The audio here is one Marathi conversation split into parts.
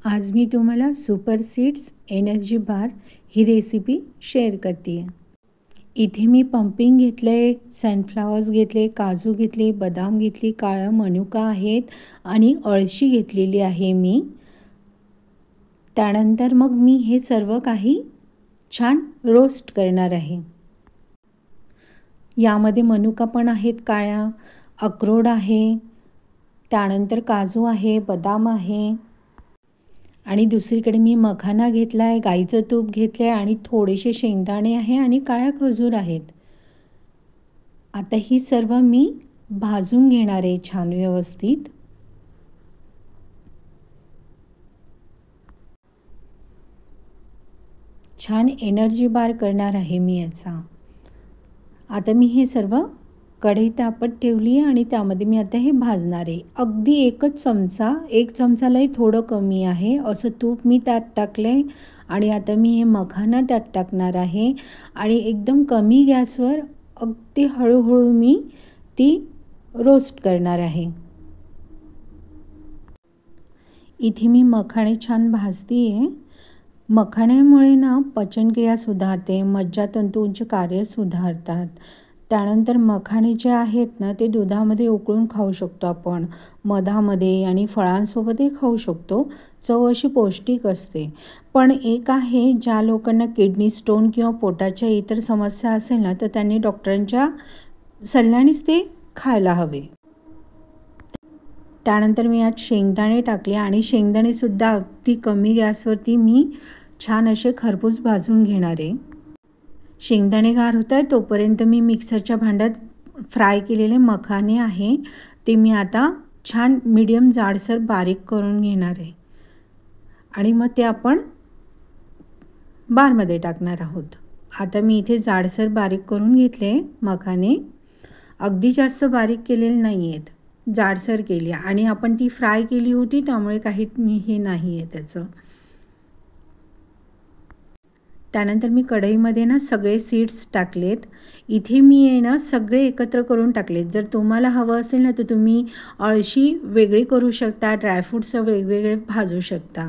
आज मी तुम्हाला सुपर सीड्स एनर्जी बार ही रेसिपी शेअर करते आहे। इथे मी पंपिंग घेतले, सनफ्लावर्स घेतले, काजू घेतले, बदाम घेतली, काळा मनुका आहेत आणि अळशी घेतलेली आहे मी। त्यानंतर मग मी हे सर्व काही छान रोस्ट करणार आहे। यामध्ये मनुका पण आहेत काळ्या, अक्रोड आहे, त्यानंतर काजू आहे, बदाम आहे आणि दुसरीकडे मी मखाना घेतला आहे, गाईचं तूप घेतले आणि थोडेसे शेंगदाणे आहे आणि काळ्या खजूर आहेत। आता ही सर्व मी भाजून घेणार आहे छान व्यवस्थित। छान एनर्जी बार करणार आहे मी याचा। आता मी हे सर्व कढई तापत ठेवली आणि त्यामध्ये मी आता हे भाजणार आहे। अगदी एकच चमचा, एक चमचालाही थोडं कमी आहे असं तूप मी त्यात टाकले आणि आता मी हे मखाना त्यात टाकणार आहे आणि एकदम कमी गॅसवर अगदी हळूहळू मी ती रोस्ट करणार आहे। इथे मी मखाणे छान भाजते आहे। मखाण्यामुळे ना पचनक्रिया सुधारते, मज्जातंतूंचे कार्य सुधारतात। त्यानंतर मखाणे जे आहेत ना ते दुधामध्ये उकळून खाऊ शकतो आपण, मधामध्ये आणि फळांसोबतही खाऊ शकतो। चव अशी पौष्टिक असते। पण एक आहे, ज्या लोकांना किडनी स्टोन किंवा पोटाच्या इतर समस्या असेल ना तर त्यांनी डॉक्टरांच्या सल्ल्यानेच ते खायला हवे। त्यानंतर मी यात शेंगदाणे टाकले आणि शेंगदाणेसुद्धा अगदी कमी गॅसवरती मी छान असे खरपूस भाजून घेणार आहे। शेंगदाणे गार होत आहे तोपर्यंत मी मिक्सरच्या भांड्यात फ्राय केलेले मखाने आहे ते मी आता छान मीडियम जाडसर बारीक करून घेणार आहे आणि मग ते आपण बारमध्ये टाकणार आहोत। आता मी इथे जाडसर बारीक करून घेतले मखाने, अगदी जास्त बारीक केलेले नाही आहेत, जाडसर केली आणि आपण ती फ्राय केली होती त्यामुळे काही हे नाही आहे त्याचं। त्यानंतर मी कढईमध्ये ना सगळे सीड्स टाकलेत। इथे मी आहे ना सगळे एकत्र करून टाकलेत। जर तुम्हाला हवं असेल ना तर तुम्ही अळशी वेगळी करू शकता, ड्रायफ्रूट्स वेगवेगळे भाजू शकता।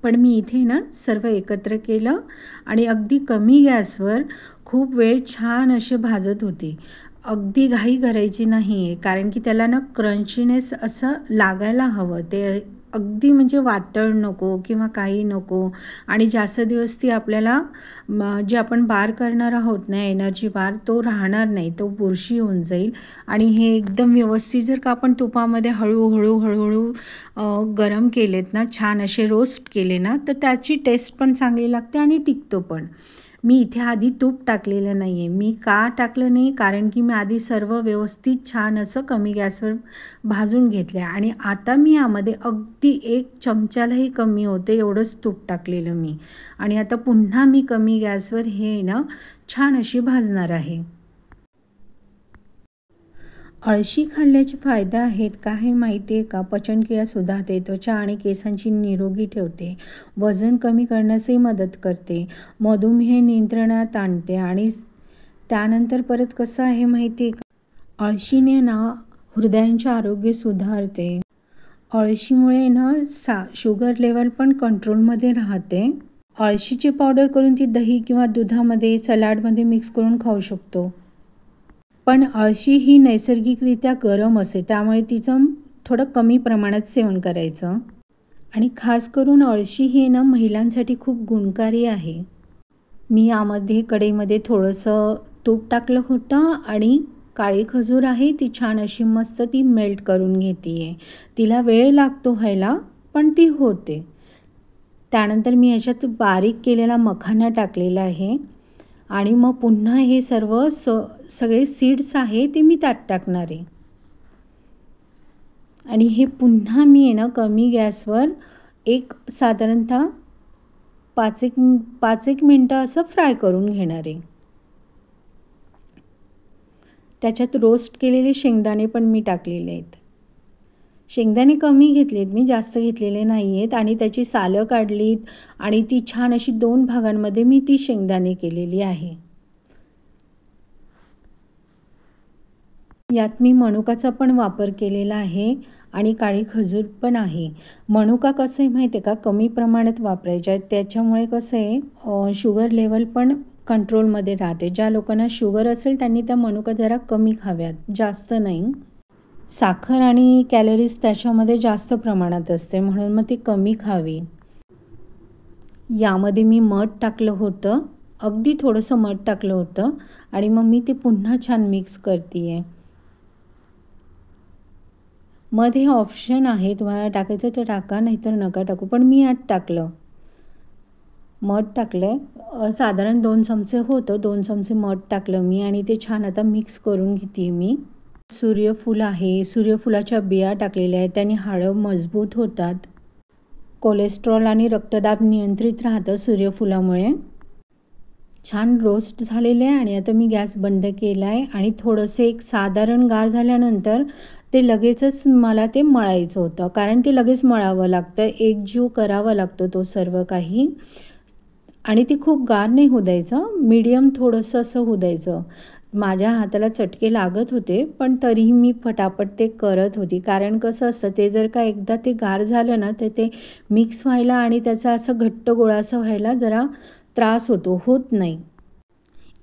पण मी इथे ना सर्व एकत्र केलं आणि अगदी कमी गॅसवर खूप वेळ छान असे भाजत होते। अगदी घाई करायची नाही आहे, कारण की त्याला ना क्रंचीनेस असं लागायला हवं, ते अगदी म्हणजे वातळ नको किंवा काही नको आणि जास्त दिवस ती आपल्याला जे आपण बार करणार आहोत ना एनर्जी बार तो राहणार नाही, तो बुरशी होऊन जाईल। आणि हे एकदम व्यवस्थित जर का आपण तुपामध्ये हळूहळू गरम केलेत ना, छान असे रोस्ट केले ना तर त्याची टेस्ट पण चांगली लागते आणि टिकतो पण। मी इथे आधी तूप टाकलेलं नाही आहे। मी का टाकलं नाही, कारण की मी आधी सर्व व्यवस्थित छान असं कमी गॅसवर भाजून घेतलं आणि आता मी यामध्ये अगदी एक चमचालाही कमी होते एवढंच तूप टाकलेलं मी आणि आता पुन्हा मी कमी गॅसवर हे ना छान अशी भाजणार आहे। अळशी खाल्ल्याचे फायदे आहेत का हे माहिती आहे का? पचनक्रिया सुधारते, त्वचा आणि केसांची निरोगी ठेवते, वजन कमी करण्यासही मदत करते, मधुमेह नियंत्रणात आणते आणि त्यानंतर परत कसं आहे माहिती आहे का? अळशीने ना हृदयाचे आरोग्य सुधारते। अळशीमुळे ना शुगर लेवल पण कंट्रोलमध्ये राहते। अळशीची पावडर करून ती दही किंवा दुधामध्ये, सलाडमध्ये मिक्स करून खाऊ शकतो। पण अळशी ही नैसर्गिकरित्या गरम असते, त्यामुळे तिचं थोडं कमी प्रमाणात सेवन करायचं आणि खास करून अळशी ही ना महिलांसाठी खूप गुणकारी आहे। मी यामध्ये कढईमध्ये थोडंसं तूप टाकलं होतं आणि काळी खजूर आहे ती छान अशी मस्त ती मेल्ट करून घेते आहे। तिला वेळ लागतो व्हायला पण ती होते। त्यानंतर मी याच्यात बारीक केलेला मखाना टाकलेला आहे आणि मग पुन्हा हे सर्व सगळे सीड्स आहे ते मी त्यात टाकणार आहे आणि हे पुन्हा मी आहे ना कमी गॅसवर एक साधारणतः 5-1 मिनटं असं फ्राय करून घेणार आहे। त्याच्यात रोस्ट केलेले शेंगदाणे पण मी टाकलेले आहेत। शेंगदाणे कमी घेतलेत मी, जास्त घेतलेले नाही आहेत आणि त्याची सालं काढलीत आणि ती छान अशी 2 भागांमध्ये मी ती शेंगदाणे केलेली आहे। यात मी मनुकाचा पण वापर केलेला आहे आणि काळी खजूर पण आहे. मनुका कसं आहे माहिती आहे का, कमी प्रमाणात वापरायच्या आहेत. त्याच्यामुळे कसं आहे शुगर लेवल पण कंट्रोलमध्ये राहते. ज्या लोकांना शुगर असेल त्यांनी त्या मनुका जरा कमी खाव्यात, जास्त नाही. साखर आणि कॅलरीज त्याच्यामध्ये जास्त प्रमाणात असते, म्हणून मग ती कमी खावी. यामध्ये मी मध टाकलं होतं, अगदी थोडंसं मध टाकलं होतं आणि मग मी ते पुन्हा छान मिक्स करते आहे. मध हे ऑप्शन आहे, तुम्हाला टाकायचं तर टाका, नाहीतर नका टाकू, पण मी आत टाकलं. मध टाकलं साधारण 2 चमचे होतं, 2 चमचे मध टाकलं मी आणि ते छान आता मिक्स करून घेते मी. सूर्यफूल आहे, सूर्यफुलाच्या बिया टाकलेल्या आहेत, त्याने हाडं मजबूत होतात. कोलेस्ट्रॉल आणि रक्तदाब नियंत्रित राहतं सूर्यफुलामुळे. छान रोस्ट झालेले आहे आणि आता मी गॅस बंद केला आहे आणि थोडंसं एक साधारण गार झाल्यानंतर ते लगेचच मला ते मळायचं होतं, कारण ते लगेच मळावं लागतं, एकजीव करावा लागतो तो सर्व काही. आणि ती खूप गार नाही होऊ द्यायचं, मीडियम थोडंसं असं होऊ द्यायचं. माझ्या हाताला चटके लागत होते, पण तरीही मी फटाफट ते करत होती, कारण कसं असतं ते जर का एकदा ते गार झालं ना तर ते मिक्स व्हायला आणि त्याचा असं घट्ट गोळासा व्हायला जरा त्रास होत नाही.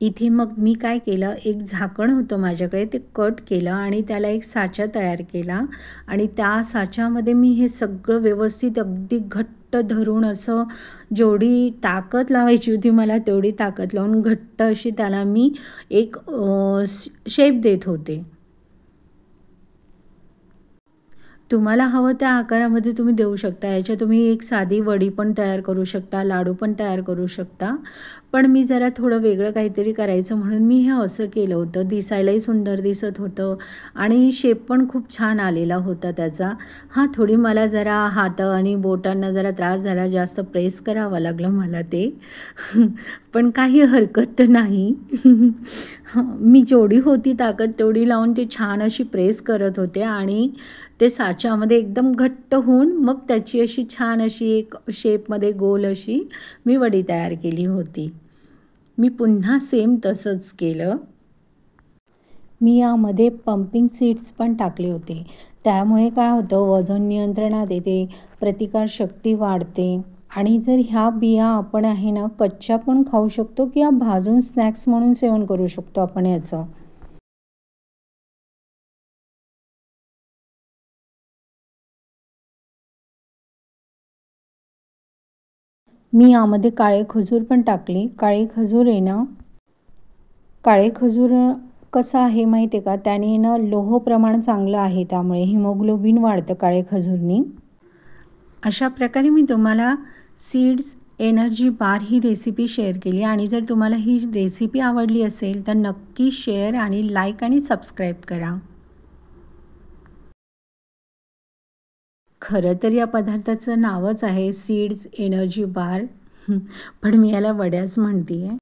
इथे मग मी काय केलं, एक झाकण होतं माझ्याकडे, ते कट केलं आणि त्याला एक साचा तयार केला आणि त्या साच्यामध्ये मी हे सगळं व्यवस्थित अगदी घट्ट धरून असं जेवढी ताकद लावायची होती मला तेवढी ताकद लावून घट्ट अशी त्याला मी एक शेप देत होते. तुम्हाला हवं त्या आकारामध्ये तुम्ही देऊ शकता. याच्या तुम्ही एक साधी वडी पण तयार करू शकता, लाडू पण तयार करू शकता. पण मी जरा थोडं वेगळं काहीतरी करायचं म्हणून मी हे असं केलं होतं. दिसायलाही सुंदर दिसत होतं आणि शेप पण खूप छान आलेला होता त्याचा. हां, थोडी मला जरा हात आणि बोटांना जरा त्रास झाला, जास्त प्रेस करावं लागलं मला ते. पण काही हरकत नाही. मी जेवढी होती ताकद तेवढी लावून ते छान अशी प्रेस करत होते आणि ते साच्यामध्ये एकदम घट्ट होऊन मग त्याची अशी छान अशी एक शेपमध्ये गोल अशी मी वडी तयार केली होती. मी पुन्हा सेम तसंच केलं. मी यामध्ये पंपिंग सीड्स पण टाकले होते. त्यामुळे काय होतं, वजन नियंत्रणात येते, प्रतिकारशक्ती वाढते आणि जर ह्या बिया आपण आहे ना कच्च्या पण खाऊ शकतो किंवा भाजून स्नॅक्स म्हणून सेवन करू शकतो आपण याचं. मी यामध्ये काळे खजूर पण टाकले. काळे खजूर कसं आहे माहिती आहे का, त्याने ना लोह प्रमाण चांगलं आहे, त्यामुळे हिमोग्लोबिन वाढतं काळे खजूरनी. अशा प्रकारे मी तुम्हाला सीड्स एनर्जी बार ही रेसिपी शेअर केली आणि जर तुम्हाला ही रेसिपी आवडली असेल तर नक्की शेअर आणि लाईक आणि सबस्क्राईब करा. खरं तर या पदार्थाचं नावच आहे सीड्स एनर्जी बार, पण मी याला वड्याच म्हणते आहे.